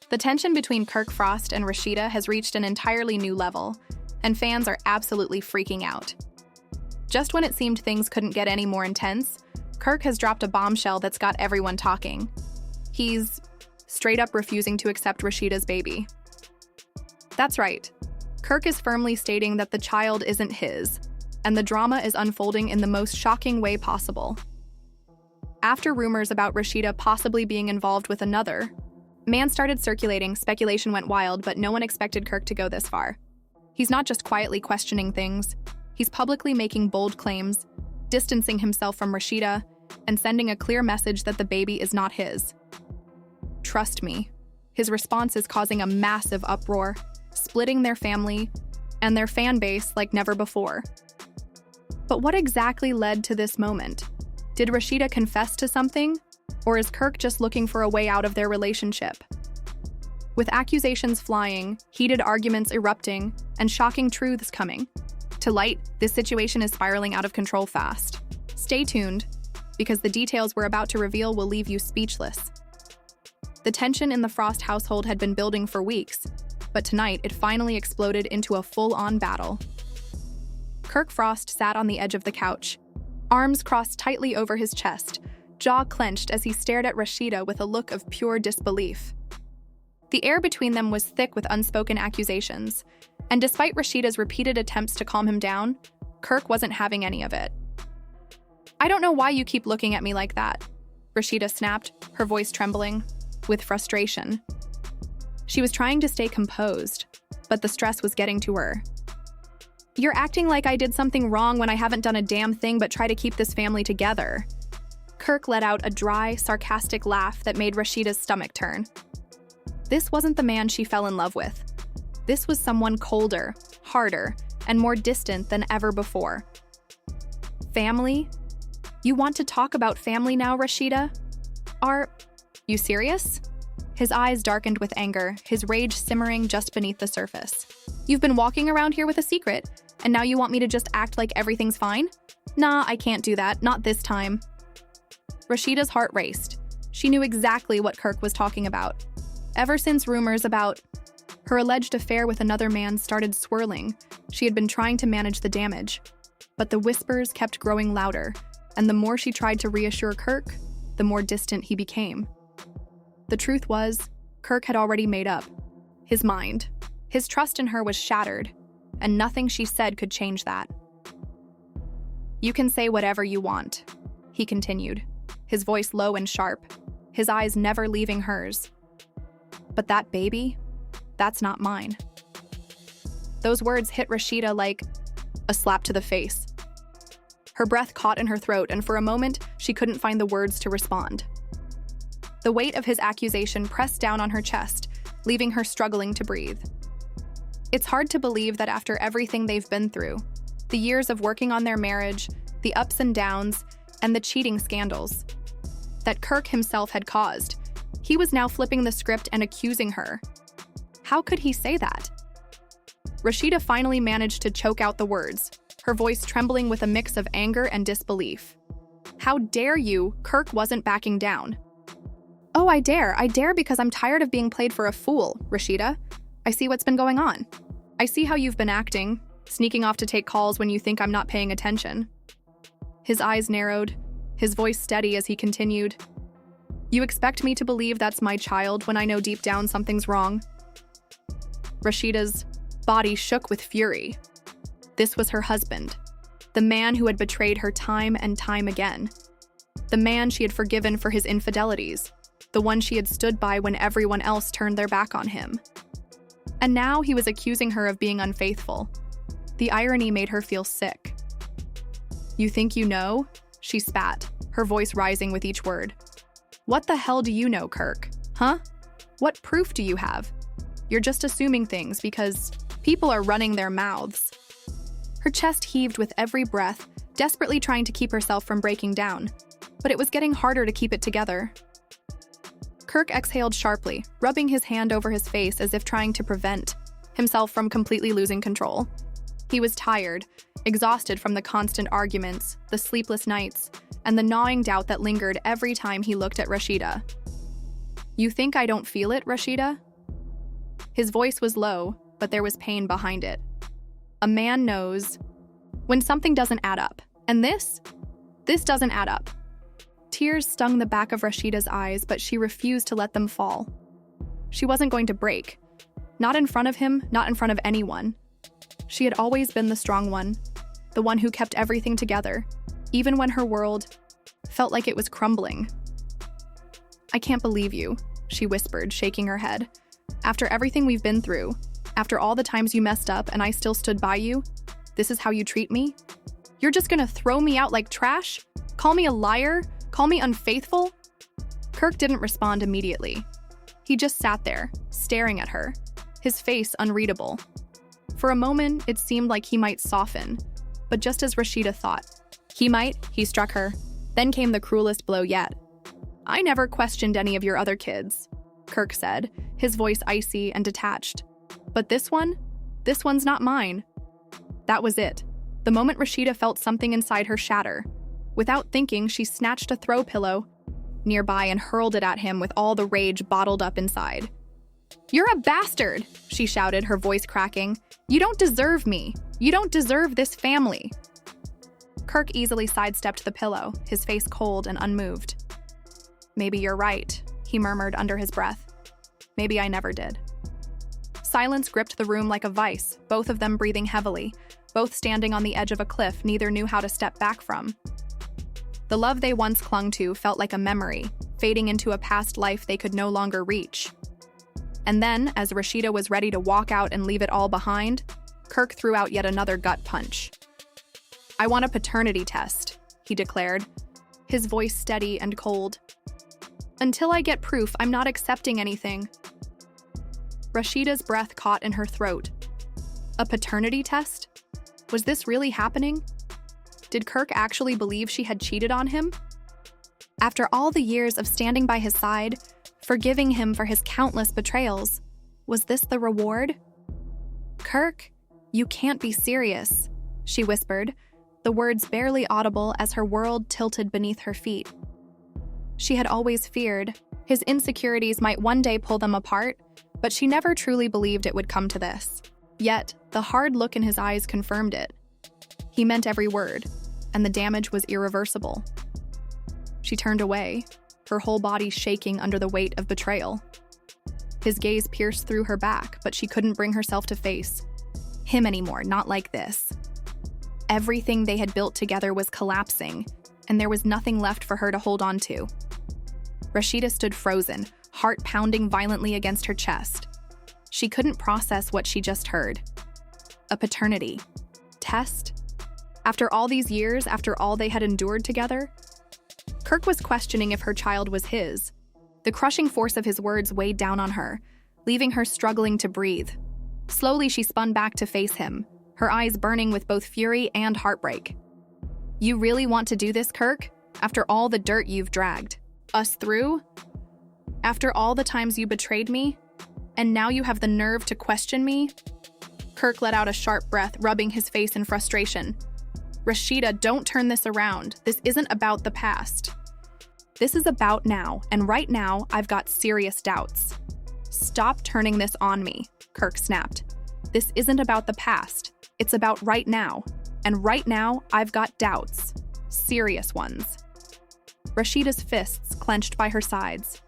The tension between Kirk Frost and Rasheeda has reached an entirely new level, and fans are absolutely freaking out. Just when it seemed things couldn't get any more intense, Kirk has dropped a bombshell that's got everyone talking. He's straight up refusing to accept Rasheeda's baby. That's right. Kirk is firmly stating that the child isn't his, and the drama is unfolding in the most shocking way possible. After rumors about Rasheeda possibly being involved with another man started circulating, speculation went wild, but no one expected Kirk to go this far. He's not just quietly questioning things, he's publicly making bold claims, distancing himself from Rasheeda, and sending a clear message that the baby is not his. Trust me, his response is causing a massive uproar, splitting their family and their fan base like never before. But what exactly led to this moment? Did Rasheeda confess to something? Or is Kirk just looking for a way out of their relationship? With accusations flying, heated arguments erupting, and shocking truths coming to light, this situation is spiraling out of control fast. Stay tuned, because the details we're about to reveal will leave you speechless. The tension in the Frost household had been building for weeks, but tonight it finally exploded into a full-on battle. Kirk Frost sat on the edge of the couch, arms crossed tightly over his chest, jaw clenched as he stared at Rasheeda with a look of pure disbelief. The air between them was thick with unspoken accusations, and despite Rasheeda's repeated attempts to calm him down, Kirk wasn't having any of it. "I don't know why you keep looking at me like that," Rasheeda snapped, her voice trembling with frustration. She was trying to stay composed, but the stress was getting to her. "You're acting like I did something wrong when I haven't done a damn thing but try to keep this family together." Kirk let out a dry, sarcastic laugh that made Rasheeda's stomach turn. This wasn't the man she fell in love with. This was someone colder, harder, and more distant than ever before. Family? You want to talk about family now, Rasheeda? Are you serious? His eyes darkened with anger, his rage simmering just beneath the surface. "You've been walking around here with a secret, and now you want me to just act like everything's fine? Nah, I can't do that, not this time." Rasheeda's heart raced. She knew exactly what Kirk was talking about. Ever since rumors about her alleged affair with another man started swirling, she had been trying to manage the damage. But the whispers kept growing louder, and the more she tried to reassure Kirk, the more distant he became. The truth was, Kirk had already made up his mind. His trust in her was shattered, and nothing she said could change that. "You can say whatever you want," he continued, his voice low and sharp, his eyes never leaving hers. "But that baby, that's not mine." Those words hit Rasheeda like a slap to the face. Her breath caught in her throat, and for a moment, she couldn't find the words to respond. The weight of his accusation pressed down on her chest, leaving her struggling to breathe. It's hard to believe that after everything they've been through, the years of working on their marriage, the ups and downs, and the cheating scandals that Kirk himself had caused, he was now flipping the script and accusing her. How could he say that? Rasheeda finally managed to choke out the words, her voice trembling with a mix of anger and disbelief. "How dare you?" Kirk wasn't backing down. "Oh, I dare because I'm tired of being played for a fool, Rasheeda. I see what's been going on. I see how you've been acting, sneaking off to take calls when you think I'm not paying attention." His eyes narrowed, his voice steady as he continued. "You expect me to believe that's my child when I know deep down something's wrong?" Rasheeda's body shook with fury. This was her husband, the man who had betrayed her time and time again, the man she had forgiven for his infidelities, the one she had stood by when everyone else turned their back on him. And now he was accusing her of being unfaithful. The irony made her feel sick. "You think you know?" she spat, her voice rising with each word. "What the hell do you know, Kirk? Huh? What proof do you have? You're just assuming things because people are running their mouths." Her chest heaved with every breath, desperately trying to keep herself from breaking down, but it was getting harder to keep it together. Kirk exhaled sharply, rubbing his hand over his face as if trying to prevent himself from completely losing control. He was tired, exhausted from the constant arguments, the sleepless nights, and the gnawing doubt that lingered every time he looked at Rasheeda. "You think I don't feel it, Rasheeda?" His voice was low, but there was pain behind it. A man knows when something doesn't add up. And this doesn't add up. Tears stung the back of Rasheeda's eyes, but she refused to let them fall. She wasn't going to break. Not in front of him, not in front of anyone. She had always been the strong one, the one who kept everything together, even when her world felt like it was crumbling. "I can't believe you," she whispered, shaking her head. "After everything we've been through, after all the times you messed up and I still stood by you, this is how you treat me? You're just gonna throw me out like trash? Call me a liar? Call me unfaithful?" Kirk didn't respond immediately. He just sat there, staring at her, his face unreadable. For a moment, it seemed like he might soften, but just as Rasheeda thought he struck her. Then came the cruelest blow yet. "I never questioned any of your other kids," Kirk said, his voice icy and detached. "But this one's not mine." That was it. The moment Rasheeda felt something inside her shatter. Without thinking, she snatched a throw pillow nearby and hurled it at him with all the rage bottled up inside. "You're a bastard!" she shouted, her voice cracking. "You don't deserve me. You don't deserve this family." Kirk easily sidestepped the pillow, his face cold and unmoved. "Maybe you're right," he murmured under his breath. "Maybe I never did." Silence gripped the room like a vice, both of them breathing heavily, both standing on the edge of a cliff neither knew how to step back from. The love they once clung to felt like a memory, fading into a past life they could no longer reach. And then, as Rasheeda was ready to walk out and leave it all behind, Kirk threw out yet another gut punch. "I want a paternity test," he declared, his voice steady and cold. "Until I get proof, I'm not accepting anything." Rasheeda's breath caught in her throat. A paternity test? Was this really happening? Did Kirk actually believe she had cheated on him? After all the years of standing by his side, forgiving him for his countless betrayals, was this the reward? "Kirk, you can't be serious," she whispered, the words barely audible as her world tilted beneath her feet. She had always feared his insecurities might one day pull them apart, but she never truly believed it would come to this. Yet, the hard look in his eyes confirmed it. He meant every word, and the damage was irreversible. She turned away, her whole body shaking under the weight of betrayal. His gaze pierced through her back, but she couldn't bring herself to face him anymore, not like this. Everything they had built together was collapsing, and there was nothing left for her to hold on to. Rasheeda stood frozen, heart pounding violently against her chest. She couldn't process what she just heard. A paternity test? After all these years, after all they had endured together? Kirk was questioning if her child was his. The crushing force of his words weighed down on her, leaving her struggling to breathe. Slowly, she spun back to face him, her eyes burning with both fury and heartbreak. "You really want to do this, Kirk? After all the dirt you've dragged us through? After all the times you betrayed me? And now you have the nerve to question me?" Kirk let out a sharp breath, rubbing his face in frustration. "Rasheeda, don't turn this around. This isn't about the past. This is about now, and right now, I've got serious doubts." "Stop turning this on me," Kirk snapped. "This isn't about the past. It's about right now. And right now, I've got doubts. Serious ones." Rasheeda's fists clenched by her sides.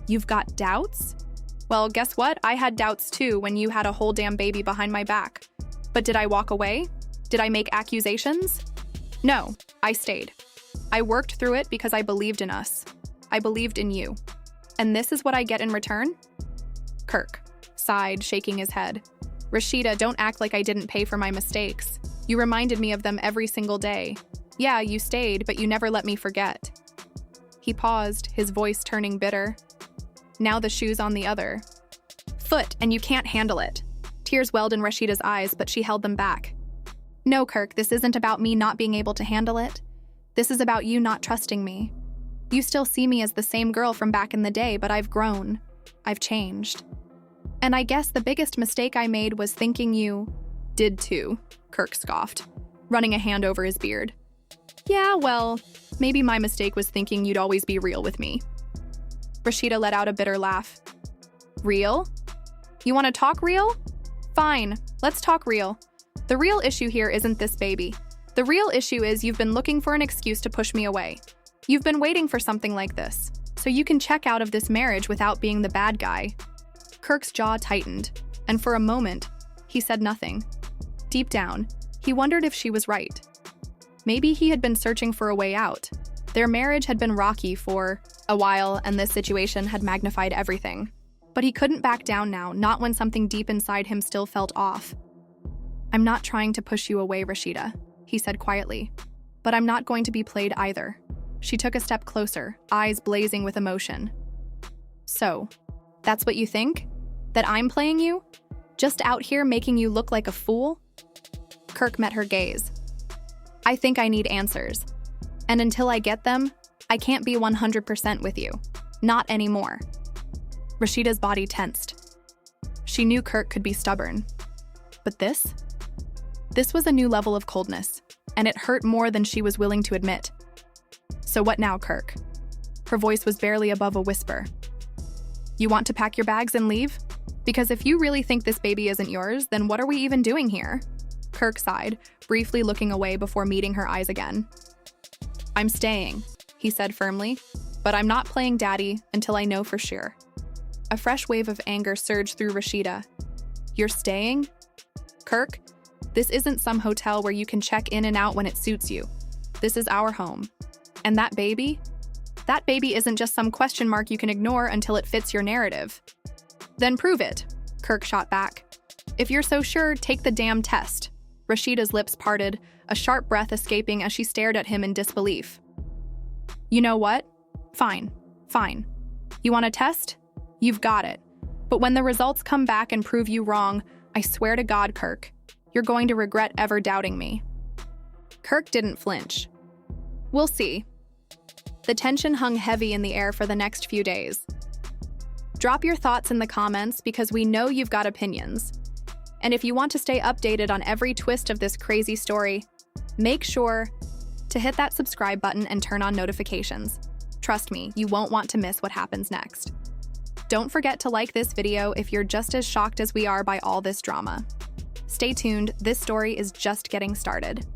"You've got doubts? Well, guess what? I had doubts too when you had a whole damn baby behind my back. But did I walk away? Did I make accusations? No, I stayed. I worked through it because I believed in us. I believed in you. And this is what I get in return?" Kirk sighed, shaking his head. "Rasheeda, don't act like I didn't pay for my mistakes. You reminded me of them every single day. Yeah, you stayed, but you never let me forget." He paused, his voice turning bitter. "Now the shoe's on the other foot, and you can't handle it." Tears welled in Rasheeda's eyes, but she held them back. "No, Kirk, this isn't about me not being able to handle it. This is about you not trusting me. You still see me as the same girl from back in the day, but I've grown. I've changed. And I guess the biggest mistake I made was thinking you did too," Kirk scoffed, running a hand over his beard. "Yeah, well, maybe my mistake was thinking you'd always be real with me." Rasheeda let out a bitter laugh. "Real? You want to talk real? Fine, let's talk real. The real issue here isn't this baby. The real issue is you've been looking for an excuse to push me away. You've been waiting for something like this, so you can check out of this marriage without being the bad guy. Kirk's jaw tightened, and for a moment, he said nothing. Deep down, he wondered if she was right. Maybe he had been searching for a way out. Their marriage had been rocky for a while, and this situation had magnified everything. But he couldn't back down now, not when something deep inside him still felt off. "I'm not trying to push you away, Rasheeda," he said quietly. "But I'm not going to be played either." She took a step closer, eyes blazing with emotion. "So, that's what you think? That I'm playing you? Just out here making you look like a fool?" Kirk met her gaze. "I think I need answers. And until I get them, I can't be 100% with you. Not anymore." Rasheeda's body tensed. She knew Kirk could be stubborn. But this? This was a new level of coldness, and it hurt more than she was willing to admit. "So what now, Kirk?" Her voice was barely above a whisper. "You want to pack your bags and leave? Because if you really think this baby isn't yours, then what are we even doing here?" Kirk sighed, briefly looking away before meeting her eyes again. "I'm staying," he said firmly, "but I'm not playing daddy until I know for sure." A fresh wave of anger surged through Rasheeda. "You're staying? Kirk, this isn't some hotel where you can check in and out when it suits you. This is our home. And that baby? That baby isn't just some question mark you can ignore until it fits your narrative." "Then prove it," Kirk shot back. "If you're so sure, take the damn test." Rasheeda's lips parted, a sharp breath escaping as she stared at him in disbelief. "You know what? Fine. You want a test? You've got it. But when the results come back and prove you wrong, I swear to God, Kirk, you're going to regret ever doubting me." Kirk didn't flinch. "We'll see." The tension hung heavy in the air for the next few days. Drop your thoughts in the comments because we know you've got opinions. And if you want to stay updated on every twist of this crazy story, make sure to hit that subscribe button and turn on notifications. Trust me, you won't want to miss what happens next. Don't forget to like this video if you're just as shocked as we are by all this drama. Stay tuned, this story is just getting started.